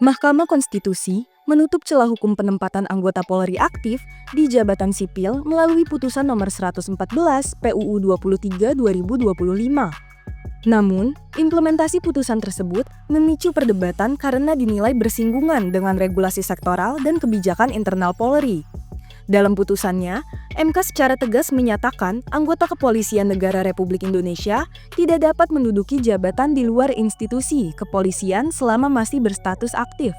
Mahkamah Konstitusi menutup celah hukum penempatan anggota Polri aktif di jabatan sipil melalui putusan nomor 114 PUU 23 2025. Namun, implementasi putusan tersebut memicu perdebatan karena dinilai bersinggungan dengan regulasi sektoral dan kebijakan internal Polri. Dalam putusannya, MK secara tegas menyatakan anggota Kepolisian Negara Republik Indonesia tidak dapat menduduki jabatan di luar institusi kepolisian selama masih berstatus aktif.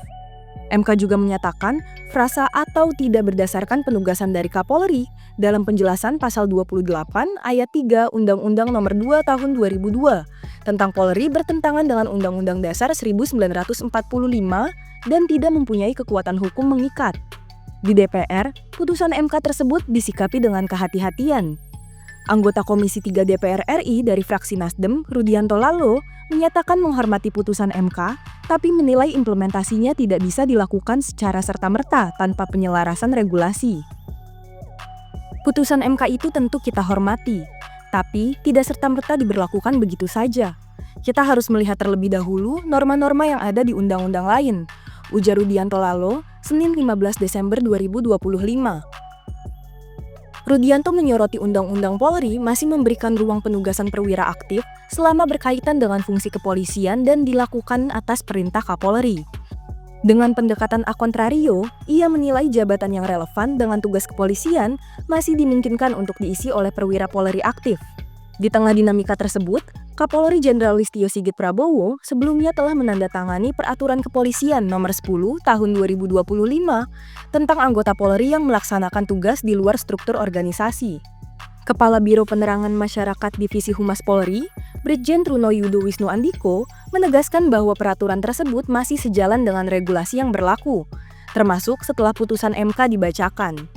MK juga menyatakan frasa atau tidak berdasarkan penugasan dari Kapolri dalam penjelasan pasal 28 ayat 3 Undang-Undang Nomor 2 Tahun 2002 tentang Polri bertentangan dengan Undang-Undang Dasar 1945 dan tidak mempunyai kekuatan hukum mengikat. Di DPR, putusan MK tersebut disikapi dengan kehati-hatian. Anggota Komisi 3 DPR RI dari fraksi Nasdem, Rudianto Lalo, menyatakan menghormati putusan MK, tapi menilai implementasinya tidak bisa dilakukan secara serta-merta tanpa penyelarasan regulasi. Putusan MK itu tentu kita hormati, tapi tidak serta-merta diberlakukan begitu saja. Kita harus melihat terlebih dahulu norma-norma yang ada di undang-undang lain, ujar Rudianto Lalo, Senin 15 Desember 2025. Rudianto menyoroti Undang-Undang Polri masih memberikan ruang penugasan perwira aktif selama berkaitan dengan fungsi kepolisian dan dilakukan atas perintah Kapolri. Dengan pendekatan a contrario, ia menilai jabatan yang relevan dengan tugas kepolisian masih dimungkinkan untuk diisi oleh perwira Polri aktif. Di tengah dinamika tersebut, Kapolri Jenderal Listio Sigit Prabowo sebelumnya telah menandatangani Peraturan Kepolisian Nomor 10 Tahun 2025 tentang anggota Polri yang melaksanakan tugas di luar struktur organisasi. Kepala Biro Penerangan Masyarakat Divisi Humas Polri, Brigjen Truno Yudo Wisnu Andiko, menegaskan bahwa peraturan tersebut masih sejalan dengan regulasi yang berlaku, termasuk setelah putusan MK dibacakan.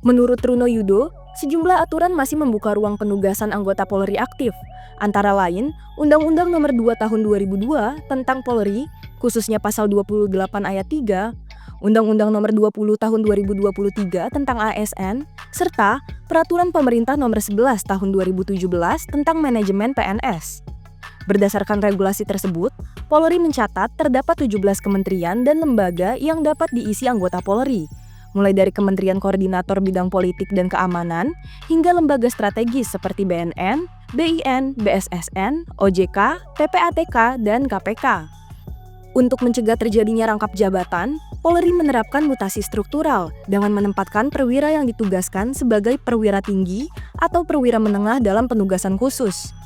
Menurut Truno Yudo, sejumlah aturan masih membuka ruang penugasan anggota Polri aktif, antara lain Undang-Undang Nomor 2 Tahun 2002 tentang Polri, khususnya Pasal 28 Ayat 3, Undang-Undang Nomor 20 Tahun 2023 tentang ASN, serta Peraturan Pemerintah Nomor 11 Tahun 2017 tentang Manajemen PNS. Berdasarkan regulasi tersebut, Polri mencatat terdapat 17 kementerian dan lembaga yang dapat diisi anggota Polri, mulai dari Kementerian Koordinator Bidang Politik dan Keamanan hingga lembaga strategis seperti BNN, BIN, BSSN, OJK, PPATK, dan KPK. Untuk mencegah terjadinya rangkap jabatan, Polri menerapkan mutasi struktural dengan menempatkan perwira yang ditugaskan sebagai perwira tinggi atau perwira menengah dalam penugasan khusus.